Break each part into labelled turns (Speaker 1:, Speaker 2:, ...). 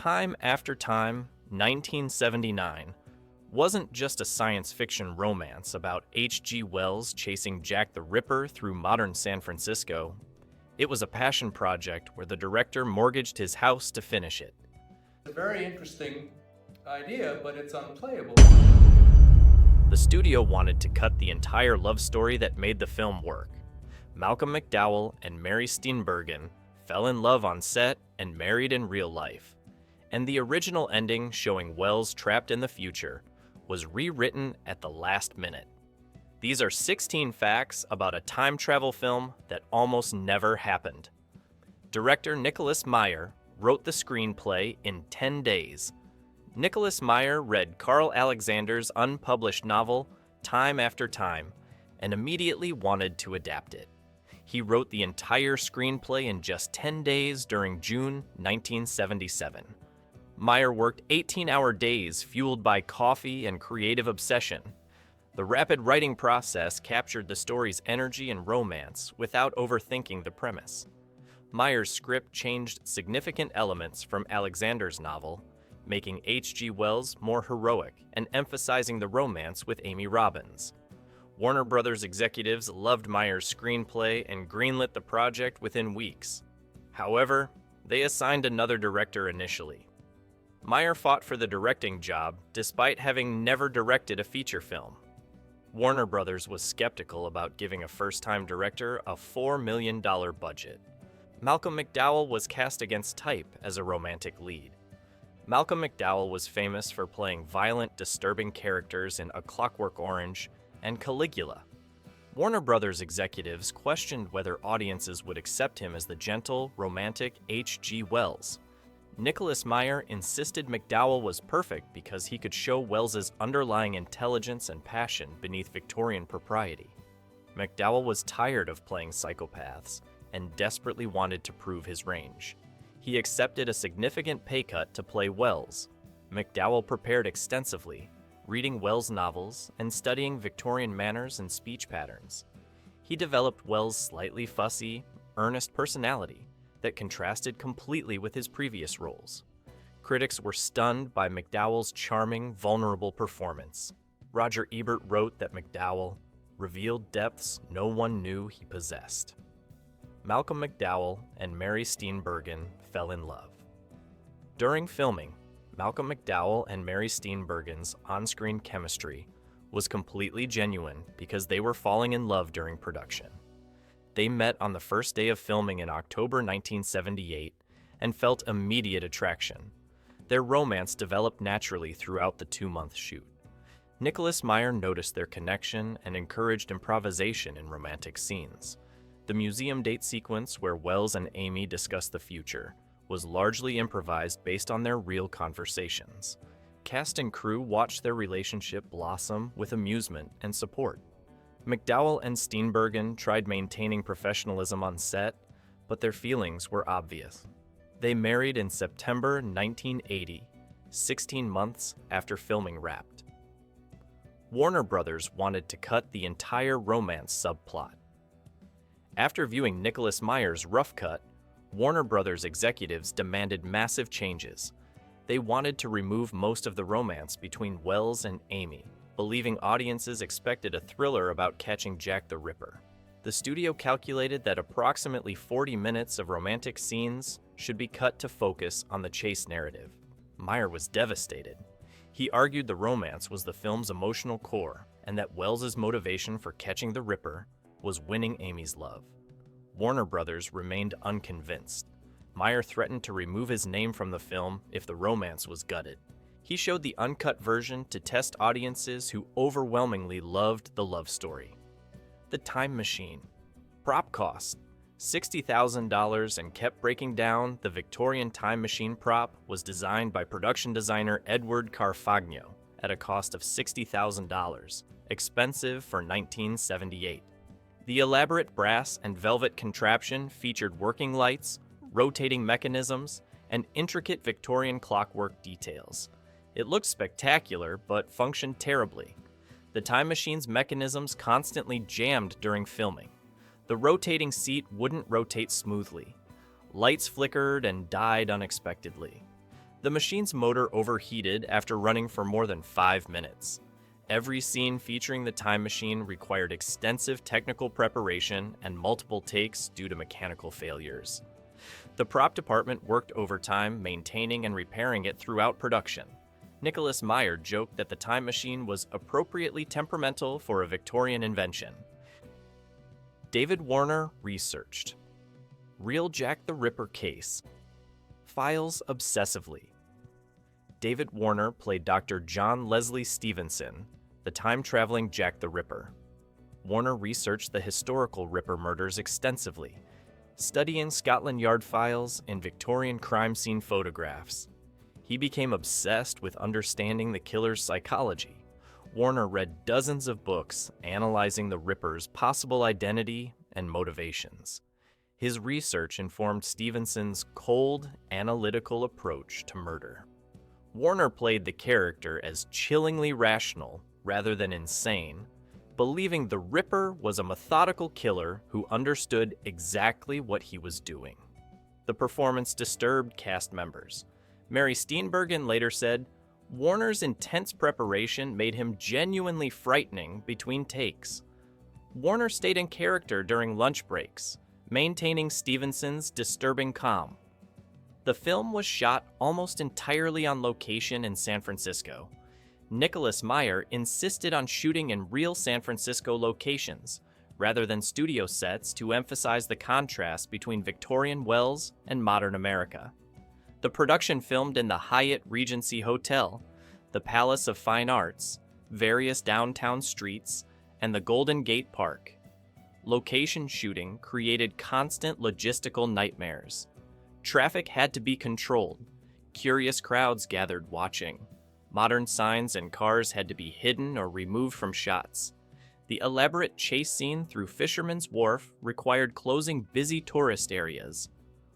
Speaker 1: Time After Time, 1979, wasn't just a science fiction romance about H.G. Wells chasing Jack the Ripper through modern San Francisco. It was a passion project where the director mortgaged his house to finish it.
Speaker 2: It's a very interesting idea, but it's unplayable.
Speaker 1: The studio wanted to cut the entire love story that made the film work. Malcolm McDowell and Mary Steenburgen fell in love on set and married in real life. And the original ending, showing Wells trapped in the future, was rewritten at the last minute. These are 16 facts about a time travel film that almost never happened. Director Nicholas Meyer wrote the screenplay in 10 days. Nicholas Meyer read Carl Alexander's unpublished novel, Time After Time, and immediately wanted to adapt it. He wrote the entire screenplay in just 10 days during June 1977. Meyer worked 18-hour days fueled by coffee and creative obsession. The rapid writing process captured the story's energy and romance without overthinking the premise. Meyer's script changed significant elements from Alexander's novel, making H.G. Wells more heroic and emphasizing the romance with Amy Robbins. Warner Brothers executives loved Meyer's screenplay and greenlit the project within weeks. However, they assigned another director initially. Meyer fought for the directing job despite having never directed a feature film. Warner Brothers was skeptical about giving a first-time director a $4 million budget. Malcolm McDowell was cast against type as a romantic lead. Malcolm McDowell was famous for playing violent, disturbing characters in A Clockwork Orange and Caligula. Warner Brothers executives questioned whether audiences would accept him as the gentle, romantic H.G. Wells. Nicholas Meyer insisted McDowell was perfect because he could show Wells's underlying intelligence and passion beneath Victorian propriety. McDowell was tired of playing psychopaths and desperately wanted to prove his range. He accepted a significant pay cut to play Wells. McDowell prepared extensively, reading Wells' novels and studying Victorian manners and speech patterns. He developed Wells' slightly fussy, earnest personality that contrasted completely with his previous roles. Critics were stunned by McDowell's charming, vulnerable performance. Roger Ebert wrote that McDowell revealed depths no one knew he possessed. Malcolm McDowell and Mary Steenburgen fell in love. During filming, Malcolm McDowell and Mary Steenburgen's on-screen chemistry was completely genuine because they were falling in love during production. They met on the first day of filming in October 1978 and felt immediate attraction. Their romance developed naturally throughout the 2-month shoot. Nicholas Meyer noticed their connection and encouraged improvisation in romantic scenes. The museum date sequence where Wells and Amy discuss the future was largely improvised based on their real conversations. Cast and crew watched their relationship blossom with amusement and support. McDowell and Steenburgen tried maintaining professionalism on set, but their feelings were obvious. They married in September 1980, 16 months after filming wrapped. Warner Brothers wanted to cut the entire romance subplot. After viewing Nicholas Meyer's rough cut, Warner Brothers executives demanded massive changes. They wanted to remove most of the romance between Wells and Amy, believing audiences expected a thriller about catching Jack the Ripper. The studio calculated that approximately 40 minutes of romantic scenes should be cut to focus on the chase narrative. Meyer was devastated. He argued the romance was the film's emotional core and that Wells's motivation for catching the Ripper was winning Amy's love. Warner Brothers remained unconvinced. Meyer threatened to remove his name from the film if the romance was gutted. He showed the uncut version to test audiences who overwhelmingly loved the love story. The Time Machine. Prop cost $60,000 and kept breaking down. The Victorian Time Machine prop was designed by production designer Edward Carfagno at a cost of $60,000, expensive for 1978. The elaborate brass and velvet contraption featured working lights, rotating mechanisms, and intricate Victorian clockwork details. It looked spectacular, but functioned terribly. The time machine's mechanisms constantly jammed during filming. The rotating seat wouldn't rotate smoothly. Lights flickered and died unexpectedly. The machine's motor overheated after running for more than 5 minutes. Every scene featuring the time machine required extensive technical preparation and multiple takes due to mechanical failures. The prop department worked overtime maintaining and repairing it throughout production. Nicholas Meyer joked that the time machine was appropriately temperamental for a Victorian invention. David Warner researched. Real Jack the Ripper case. Files obsessively. David Warner played Dr. John Leslie Stevenson, the time-traveling Jack the Ripper. Warner researched the historical Ripper murders extensively, studying Scotland Yard files and Victorian crime scene photographs. He became obsessed with understanding the killer's psychology. Warner read dozens of books analyzing the Ripper's possible identity and motivations. His research informed Stevenson's cold, analytical approach to murder. Warner played the character as chillingly rational rather than insane, believing the Ripper was a methodical killer who understood exactly what he was doing. The performance disturbed cast members. Mary Steenburgen later said, "Warner's intense preparation made him genuinely frightening between takes." Warner stayed in character during lunch breaks, maintaining Stevenson's disturbing calm. The film was shot almost entirely on location in San Francisco. Nicholas Meyer insisted on shooting in real San Francisco locations, rather than studio sets to emphasize the contrast between Victorian Wells and modern America. The production filmed in the Hyatt Regency Hotel, the Palace of Fine Arts, various downtown streets, and the Golden Gate Park. Location shooting created constant logistical nightmares. Traffic had to be controlled. Curious crowds gathered watching. Modern signs and cars had to be hidden or removed from shots. The elaborate chase scene through Fisherman's Wharf required closing busy tourist areas.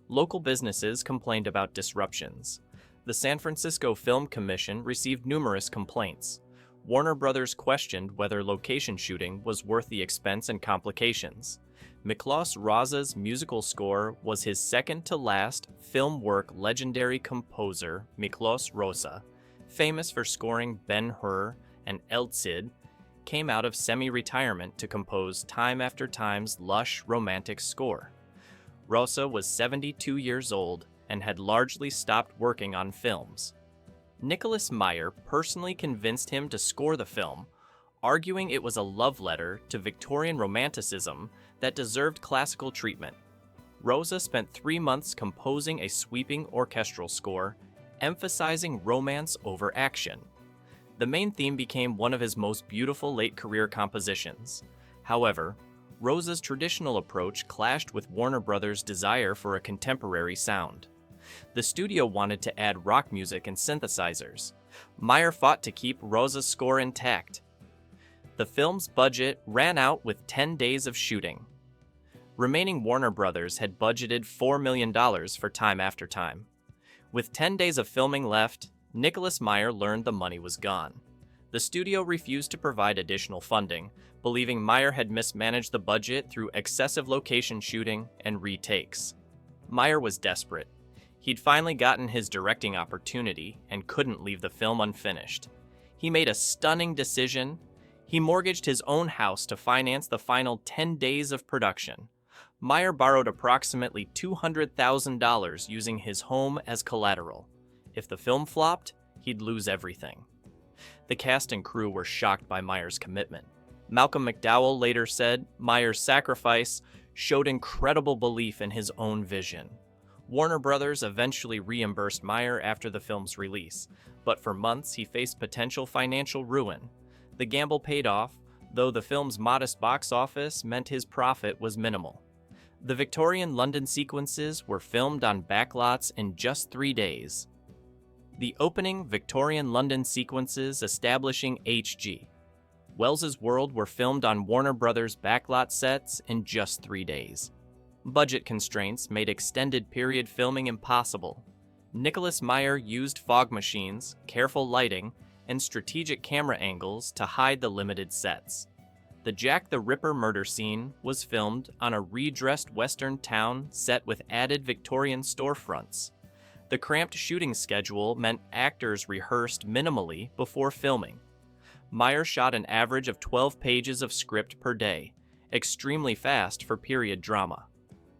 Speaker 1: Local businesses complained about disruptions. The San Francisco Film Commission received numerous complaints. Warner Brothers questioned whether location shooting was worth the expense and complications. Miklos Raza's musical score was his second-to-last film work. Legendary composer Miklos Raza, famous for scoring Ben-Hur and El Cid, came out of semi-retirement to compose time after time's lush romantic score. Raza was 72 years old and had largely stopped working on films. Nicholas Meyer personally convinced him to score the film, arguing it was a love letter to Victorian romanticism that deserved classical treatment. Raza spent 3 months composing a sweeping orchestral score, emphasizing romance over action. The main theme became one of his most beautiful late-career compositions. However, Raza's traditional approach clashed with Warner Brothers' desire for a contemporary sound. The studio wanted to add rock music and synthesizers. Meyer fought to keep Raza's score intact. The film's budget ran out with 10 days of shooting. Remaining Warner Brothers had budgeted $4 million for Time After Time. With 10 days of filming left, Nicholas Meyer learned the money was gone. The studio refused to provide additional funding, believing Meyer had mismanaged the budget through excessive location shooting and retakes. Meyer was desperate. He'd finally gotten his directing opportunity and couldn't leave the film unfinished. He made a stunning decision. He mortgaged his own house to finance the final 10 days of production. Meyer borrowed approximately $200,000 using his home as collateral. If the film flopped, he'd lose everything. The cast and crew were shocked by Meyer's commitment. Malcolm McDowell later said Meyer's sacrifice showed incredible belief in his own vision. Warner Brothers eventually reimbursed Meyer after the film's release, but for months he faced potential financial ruin. The gamble paid off, though the film's modest box office meant his profit was minimal. The Victorian London sequences were filmed on backlots in just 3 days. The opening Victorian London sequences establishing H.G. Wells's world were filmed on Warner Brothers backlot sets in just 3 days. Budget constraints made extended period filming impossible. Nicholas Meyer used fog machines, careful lighting, and strategic camera angles to hide the limited sets. The Jack the Ripper murder scene was filmed on a redressed western town set with added Victorian storefronts. The cramped shooting schedule meant actors rehearsed minimally before filming. Meyer shot an average of 12 pages of script per day, extremely fast for period drama.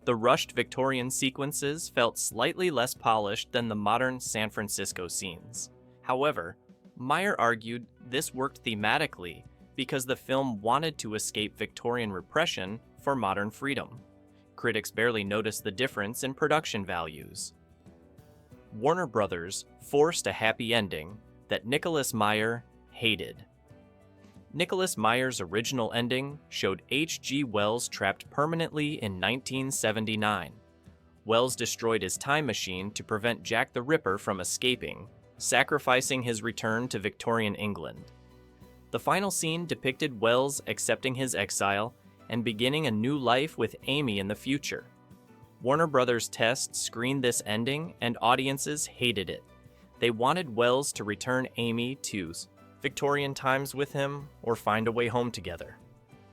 Speaker 1: The rushed Victorian sequences felt slightly less polished than the modern San Francisco scenes. However, Meyer argued this worked thematically because the film wanted to escape Victorian repression for modern freedom. Critics barely noticed the difference in production values. Warner Brothers forced a happy ending that Nicholas Meyer hated. Nicholas Meyer's original ending showed H.G. Wells trapped permanently in 1979. Wells destroyed his time machine to prevent Jack the Ripper from escaping, sacrificing his return to Victorian England. The final scene depicted Wells accepting his exile and beginning a new life with Amy in the future. Warner Brothers test screened this ending, and audiences hated it. They wanted Wells to return Amy to Victorian times with him or find a way home together.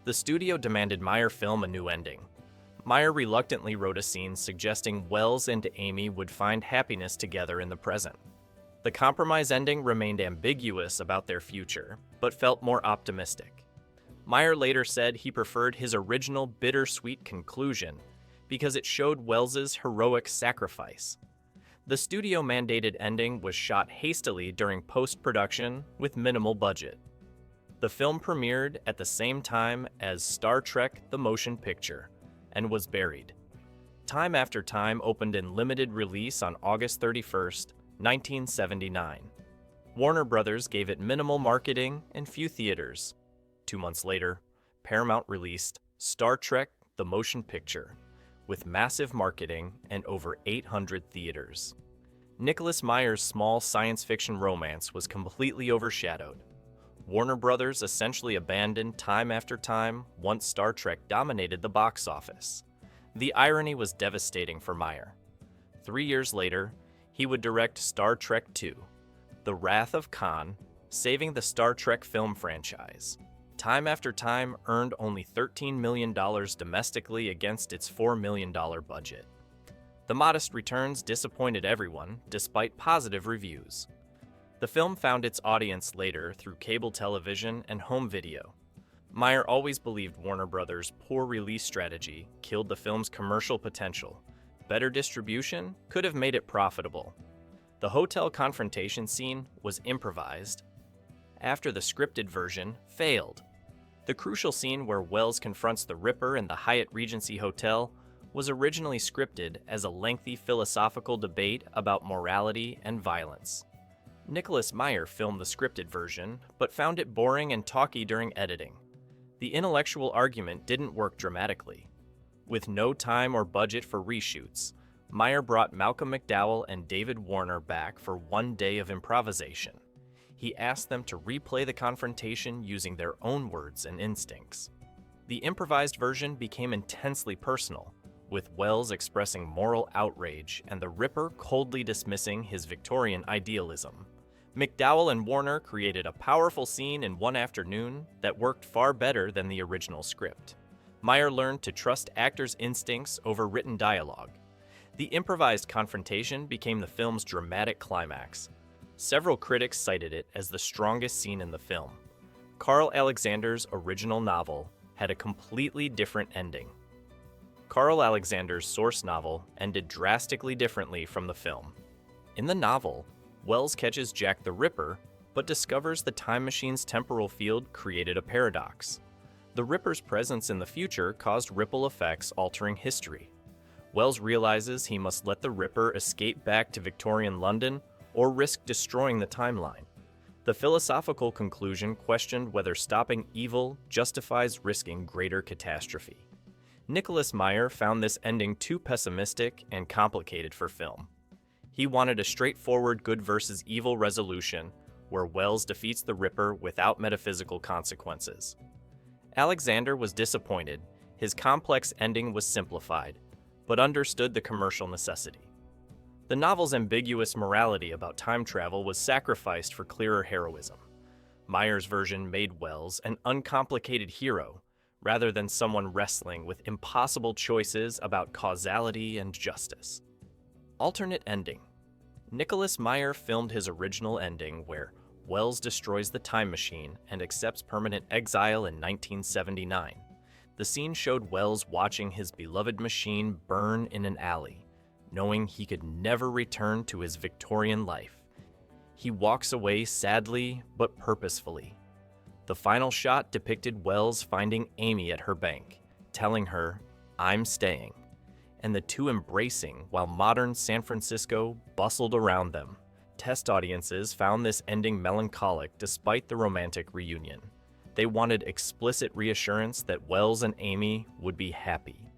Speaker 1: The studio demanded Meyer film a new ending. Meyer reluctantly wrote a scene suggesting Wells and Amy would find happiness together in the present. The compromise ending remained ambiguous about their future, but felt more optimistic. Meyer later said he preferred his original bittersweet conclusion because it showed Wells's heroic sacrifice. The studio-mandated ending was shot hastily during post-production with minimal budget. The film premiered at the same time as Star Trek: The Motion Picture and was buried. Time After Time opened in limited release on August 31st, 1979. Warner Brothers gave it minimal marketing and few theaters. 2 months later, Paramount released Star Trek: The Motion Picture, with massive marketing and over 800 theaters. Nicholas Meyer's small science fiction romance was completely overshadowed. Warner Brothers essentially abandoned Time After Time once Star Trek dominated the box office. The irony was devastating for Meyer. 3 years later, he would direct Star Trek II, The Wrath of Khan, saving the Star Trek film franchise. Time After Time earned only $13 million domestically against its $4 million budget. The modest returns disappointed everyone, despite positive reviews. The film found its audience later through cable television and home video. Meyer always believed Warner Brothers' poor release strategy killed the film's commercial potential. Better distribution could have made it profitable. The hotel confrontation scene was improvised after the scripted version failed. The crucial scene where Wells confronts the Ripper in the Hyatt Regency Hotel was originally scripted as a lengthy philosophical debate about morality and violence. Nicholas Meyer filmed the scripted version, but found it boring and talky during editing. The intellectual argument didn't work dramatically. With no time or budget for reshoots, Meyer brought Malcolm McDowell and David Warner back for one day of improvisation. He asked them to replay the confrontation using their own words and instincts. The improvised version became intensely personal, with Wells expressing moral outrage and the Ripper coldly dismissing his Victorian idealism. McDowell and Warner created a powerful scene in one afternoon that worked far better than the original script. Meyer learned to trust actors' instincts over written dialogue. The improvised confrontation became the film's dramatic climax. Several critics cited it as the strongest scene in the film. Carl Alexander's original novel had a completely different ending. Carl Alexander's source novel ended drastically differently from the film. In the novel, Wells catches Jack the Ripper, but discovers the time machine's temporal field created a paradox. The Ripper's presence in the future caused ripple effects altering history. Wells realizes he must let the Ripper escape back to Victorian London or risk destroying the timeline. The philosophical conclusion questioned whether stopping evil justifies risking greater catastrophe. Nicholas Meyer found this ending too pessimistic and complicated for film. He wanted a straightforward good versus evil resolution where Wells defeats the Ripper without metaphysical consequences. Alexander was disappointed. His complex ending was simplified, but understood the commercial necessity. The novel's ambiguous morality about time travel was sacrificed for clearer heroism. Meyer's version made Wells an uncomplicated hero, rather than someone wrestling with impossible choices about causality and justice. Alternate ending. Nicholas Meyer filmed his original ending where Wells destroys the time machine and accepts permanent exile in 1979. The scene showed Wells watching his beloved machine burn in an alley, knowing he could never return to his Victorian life. He walks away sadly but purposefully. The final shot depicted Wells finding Amy at her bank, telling her, "I'm staying," and the two embracing while modern San Francisco bustled around them. Test audiences found this ending melancholic despite the romantic reunion. They wanted explicit reassurance that Wells and Amy would be happy.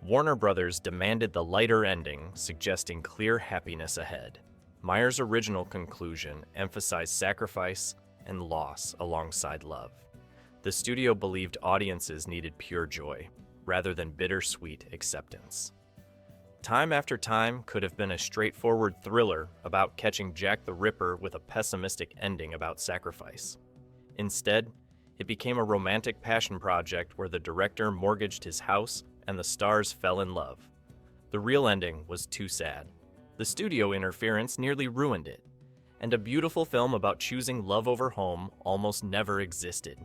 Speaker 1: Warner Brothers demanded the lighter ending, suggesting clear happiness ahead. Meyer's original conclusion emphasized sacrifice and loss alongside love. The studio believed audiences needed pure joy, rather than bittersweet acceptance. Time After Time could have been a straightforward thriller about catching Jack the Ripper with a pessimistic ending about sacrifice. Instead, it became a romantic passion project where the director mortgaged his house and the stars fell in love. The real ending was too sad. The studio interference nearly ruined it, and a beautiful film about choosing love over home almost never existed.